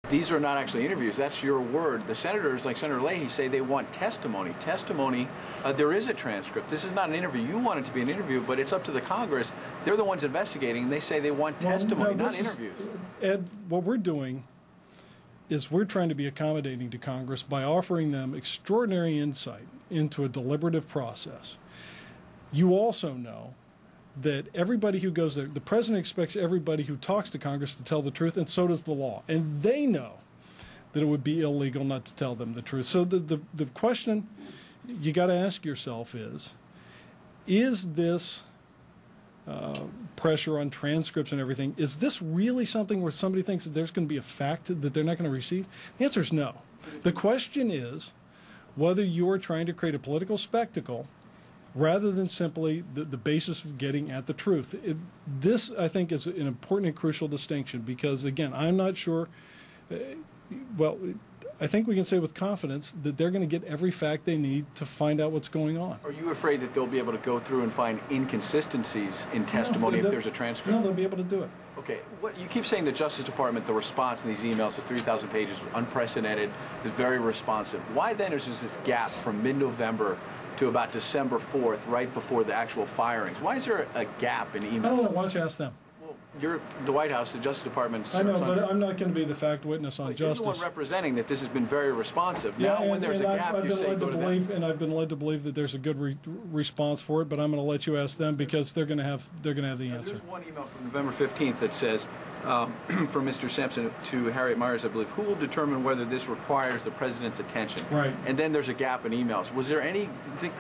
These are not actually interviews. That's your word. The senators, like Senator Leahy, say they want testimony. Testimony, there is a transcript. This is not an interview. You want it to be an interview, but it's up to the Congress. They're the ones investigating, and they say they want testimony, not interviews. Ed, what we're doing is we're trying to be accommodating to Congress by offering them extraordinary insight into a deliberative process. You also know that everybody who goes there, the president expects everybody who talks to Congress to tell the truth, and so does the law. And they know that it would be illegal not to tell them the truth. So the question you got to ask yourself is this pressure on transcripts and everything, is this really something where somebody thinks that there's going to be a fact that they're not going to receive? The answer is no. The question is whether you're trying to create a political spectacle rather than simply the basis of getting at the truth. This, I think, is an important and crucial distinction because, again, I'm not sure, well, I think we can say with confidence that they're going to get every fact they need to find out what's going on. Are you afraid that they'll be able to go through and find inconsistencies in testimony if there's a transcript? No, they'll be able to do it. Okay. You keep saying the Justice Department, the response in these emails of 3,000 pages, unprecedented, is very responsive. Why then is there this gap from mid-November to about December 4th, right before the actual firings? Why is there a gap in emails? I don't know. Why don't you ask them? Well, you're the White House, the Justice Department. I know, but I'm not going to be the fact witness on justice. You're the one representing that this has been very responsive. Yeah, now, when there's a gap, you say go to them. And I've been led to believe that there's a good response for it, but I'm going to let you ask them because they're going to have the answer. There's one email from November 15th that says, from Mr. Sampson to Harriet Myers, I believe, who will determine whether this requires the president's attention? Right. And then there's a gap in emails. Was there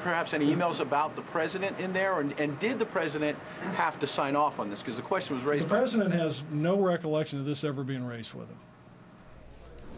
perhaps any emails about the president in there? And did the president have to sign off on this? Because the question was raised. The president has no recollection of this ever being raised with him.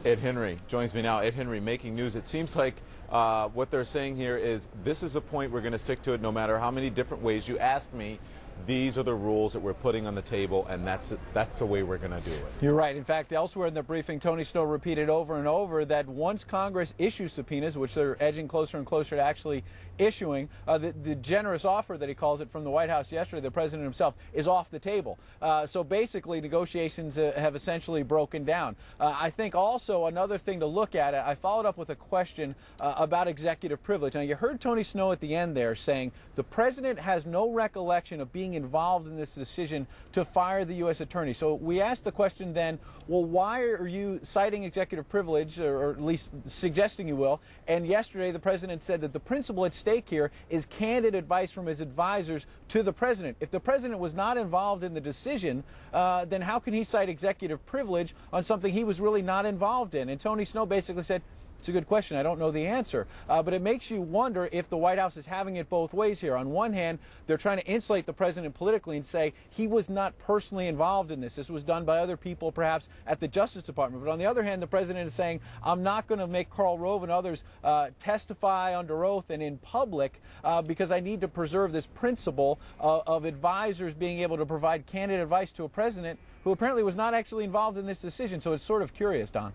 Ed Henry joins me now. Ed Henry, making news. It seems like what they're saying here is this is a point we're going to stick to it no matter how many different ways you ask me. These are the rules that we're putting on the table, and that's the way we're going to do it. You're right. In fact, elsewhere in the briefing, Tony Snow repeated over and over that once Congress issues subpoenas, which they're edging closer and closer to actually issuing, the generous offer that he calls it from the White House yesterday, the president himself, is off the table. So basically, negotiations have essentially broken down. I think also another thing to look at, I followed up with a question about executive privilege. Now, you heard Tony Snow at the end there saying the president has no recollection of being involved in this decision to fire the U.S. attorney. So we asked the question then, well, why are you citing executive privilege, or at least suggesting you will? And yesterday the president said that the principle at stake here is candid advice from his advisors to the president. If the president was not involved in the decision, then how can he cite executive privilege on something he was really not involved in? And Tony Snow basically said, it's a good question. I don't know the answer. But it makes you wonder if the White House is having it both ways here. On one hand, they're trying to insulate the president politically and say he was not personally involved in this. This was done by other people, perhaps, at the Justice Department. But on the other hand, the president is saying, I'm not going to make Karl Rove and others testify under oath and in public because I need to preserve this principle of advisors being able to provide candid advice to a president who apparently was not actually involved in this decision. So it's sort of curious, Don.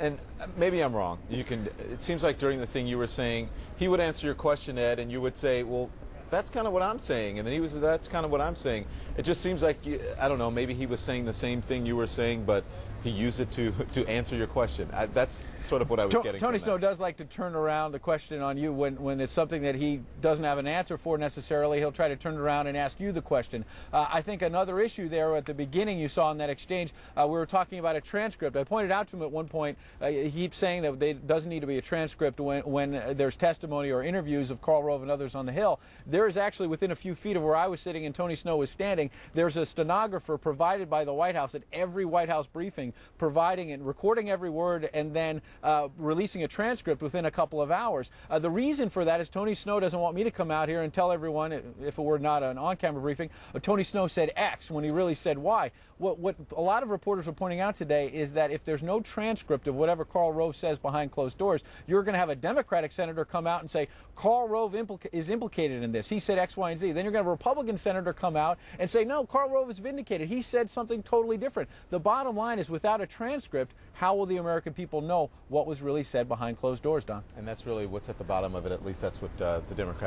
And maybe I'm wrong. It seems like during the thing you were saying, he would answer your question, Ed, and you would say, well, that's kind of what I'm saying. And then that's kind of what I'm saying. It just seems like, I don't know, maybe he was saying the same thing you were saying, but he used it to answer your question. That's sort of what I was getting Tony from Snow that. does like to turn around the question on you when it's something that he doesn't have an answer for necessarily. He'll try to turn it around and ask you the question. I think another issue there at the beginning you saw in that exchange, we were talking about a transcript. I pointed out to him at one point, he keeps saying that there doesn't need to be a transcript when there's testimony or interviews of Karl Rove and others on the Hill. There is actually, within a few feet of where I was sitting and Tony Snow was standing, there's a stenographer provided by the White House at every White House briefing, providing and recording every word and then releasing a transcript within a couple of hours. The reason for that is Tony Snow doesn't want me to come out here and tell everyone, if it were not an on-camera briefing, Tony Snow said X when he really said Y. What a lot of reporters are pointing out today is that if there's no transcript of whatever Karl Rove says behind closed doors, you're going to have a Democratic senator come out and say, Karl Rove is implicated in this. He said X, Y, and Z. Then you're going to have a Republican senator come out and say, no, Karl Rove is vindicated. He said something totally different. The bottom line is, without a transcript, how will the American people know what was really said behind closed doors, Don? And that's really what's at the bottom of it. At least that's what the Democrats